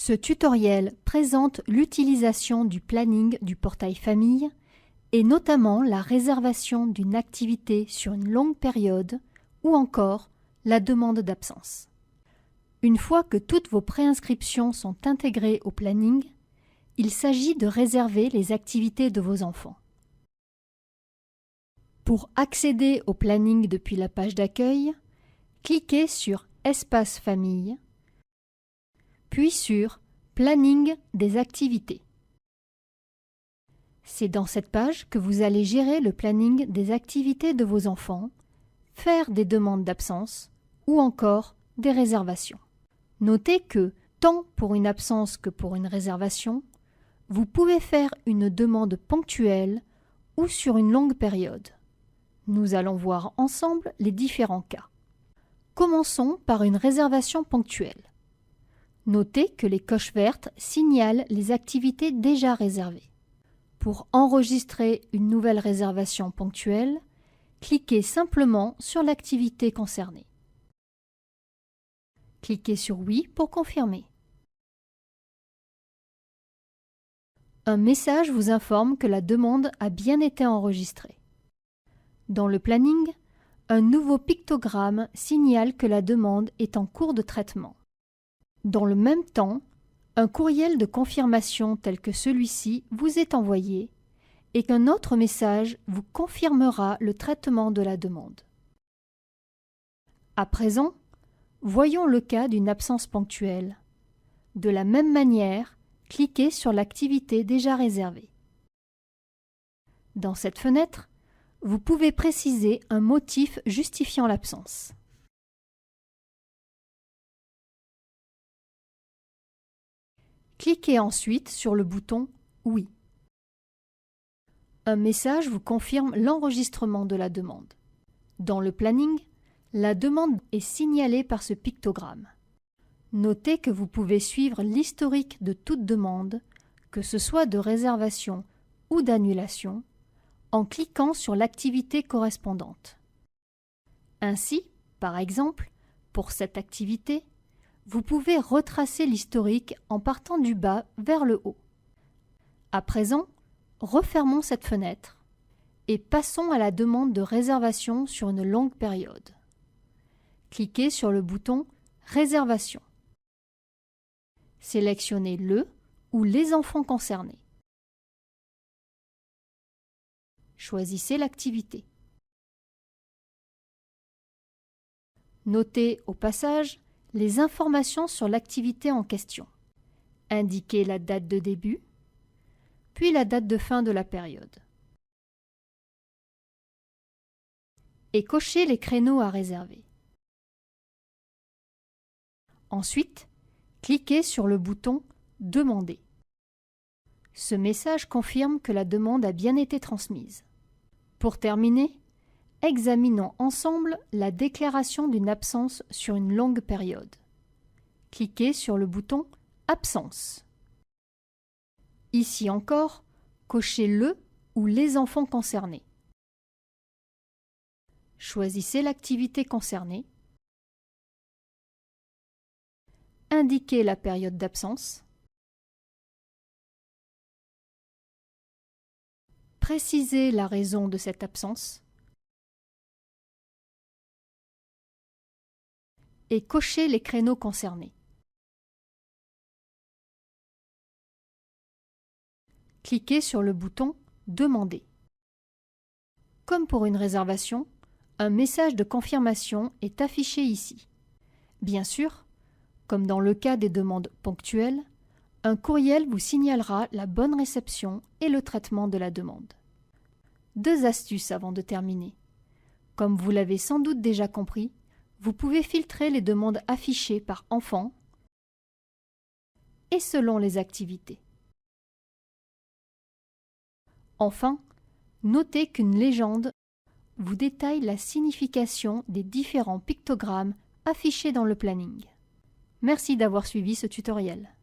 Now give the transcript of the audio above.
Ce tutoriel présente l'utilisation du planning du portail famille et notamment la réservation d'une activité sur une longue période ou encore la demande d'absence. Une fois que toutes vos préinscriptions sont intégrées au planning, il s'agit de réserver les activités de vos enfants. Pour accéder au planning depuis la page d'accueil, cliquez sur Espace famille, puis sur Planning des activités. C'est dans cette page que vous allez gérer le planning des activités de vos enfants, faire des demandes d'absence ou encore des réservations. Notez que, tant pour une absence que pour une réservation, vous pouvez faire une demande ponctuelle ou sur une longue période. Nous allons voir ensemble les différents cas. Commençons par une réservation ponctuelle. Notez que les coches vertes signalent les activités déjà réservées. Pour enregistrer une nouvelle réservation ponctuelle, cliquez simplement sur l'activité concernée. Cliquez sur Oui pour confirmer. Un message vous informe que la demande a bien été enregistrée. Dans le planning, un nouveau pictogramme signale que la demande est en cours de traitement. Dans le même temps, un courriel de confirmation tel que celui-ci vous est envoyé et qu'un autre message vous confirmera le traitement de la demande. À présent, voyons le cas d'une absence ponctuelle. De la même manière, cliquez sur l'activité déjà réservée. Dans cette fenêtre, vous pouvez préciser un motif justifiant l'absence. Cliquez ensuite sur le bouton « Oui ». Un message vous confirme l'enregistrement de la demande. Dans le planning, la demande est signalée par ce pictogramme. Notez que vous pouvez suivre l'historique de toute demande, que ce soit de réservation ou d'annulation, en cliquant sur l'activité correspondante. Ainsi, par exemple, pour cette activité, vous pouvez retracer l'historique en partant du bas vers le haut. À présent, refermons cette fenêtre et passons à la demande de réservation sur une longue période. Cliquez sur le bouton « Réservation ». Sélectionnez le ou les enfants concernés. Choisissez l'activité. Notez au passage les informations sur l'activité en question. Indiquez la date de début, puis la date de fin de la période. Et cochez les créneaux à réserver. Ensuite, cliquez sur le bouton « Demander ». Ce message confirme que la demande a bien été transmise. Pour terminer, examinons ensemble la déclaration d'une absence sur une longue période. Cliquez sur le bouton « Absence ». Ici encore, cochez le ou les enfants concernés. Choisissez l'activité concernée. Indiquez la période d'absence. Précisez la raison de cette absence. Et cochez les créneaux concernés. Cliquez sur le bouton « Demander ». Comme pour une réservation, un message de confirmation est affiché ici. Bien sûr, comme dans le cas des demandes ponctuelles, un courriel vous signalera la bonne réception et le traitement de la demande. 2 astuces avant de terminer. Comme vous l'avez sans doute déjà compris, vous pouvez filtrer les demandes affichées par enfant et selon les activités. Enfin, notez qu'une légende vous détaille la signification des différents pictogrammes affichés dans le planning. Merci d'avoir suivi ce tutoriel.